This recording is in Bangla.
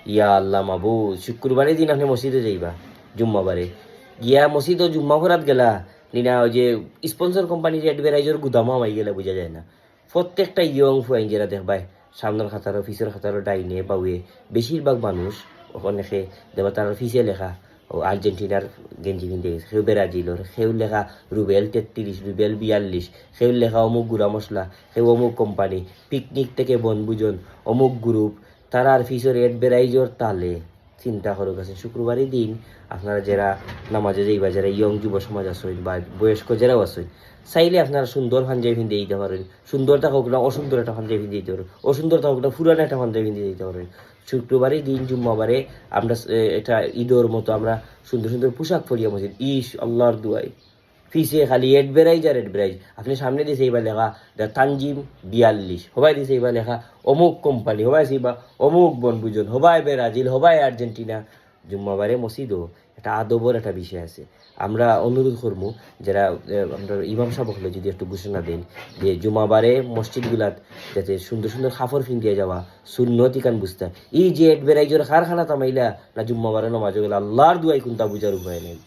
ইয়া আল্লাহ মাবুদ, শুক্রবারের দিন আপনি মসজিদে যাইবা, জুম্মাবারে গিয়া মসজিদ ও জুম্মা ফরাত গেলা নিনা, ওই যে স্পন্সর কোম্পানির অ্যাডভার্টাইজার গুদামও আমাই গেলে বোঝা যায় না। প্রত্যেকটা ইয়ং ফুয়াইন যারা দেখবাই সামনের খাতারও ফিসের খাতারও ডাইনে বাউয়ে বেশিরভাগ মানুষ ওখানে দেবা তার ফিসে লেখা ও আর্জেন্টিনার গেঞ্জি কিনতে গেছে, সেও ব্রাজিলর, সেও লেখা রুবেল 33, রুবেল 42, সেও লেখা অমুক গুঁড়া মশলা, সেও অমুক কোম্পানি, পিকনিক থেকে বনভোজন, অমুক গ্রুপ, তারা আর ফিসের অ্যাডভার্টাইজার তালে। চিন্তা করো কাছে শুক্রবারের দিন আপনারা যারা নামাজে যাইবা, যারা ইয়ং যুব সমাজ আসেন বা বয়স্ক যারাও আসেন, চাইলে আপনারা সুন্দর পাঞ্জাবি পিন্ধে দিতে পারেন। সুন্দরটা হোক না অসুন্দর একটা পাঞ্জাবি পিন্ধে দিতে পারেন, অসুন্দরটা হোক না পুরানো একটা পাঞ্জাবি পিন্ধে দিতে পারেন। শুক্রবারের দিন জুম্মাবারে আমরা এটা ঈদের মতো আমরা সুন্দর সুন্দর পোশাক পরিয়া মসজিদ ইস আল্লাহর দুয়াই ফিসে খালি এডবেরাইজ আর এডবেরাইজ। আপনি সামনে দিয়েছে এইবার লেখা দ্য তানজিম 42, হবাই দিয়েছে এইবার লেখা অমুক কোম্পানি, হবাই এইবার অমুক বনভোজন, হবাই ব্রাজিল, হবাই আর্জেন্টিনা। জুম্মাবারে মসজিদও একটা আদবর একটা বিষয় আছে। আমরা অনুরোধ করবো যারা আমরা ইমাম সাহেব হলে যদি একটু ঘোষণা দেন যে জুমাবারে মসজিদগুলাত যাতে সুন্দর সুন্দর কাপড় ফিন্দিয়ে যাওয়া সুন্নত ইকান বুঝতে, এই যে এডবেরাইজের কারখানা তামাইলা না জুম্মাবারে নমাজ গেল আল্লাহর দুয়াই কোনটা বুঝার উপায় নেই।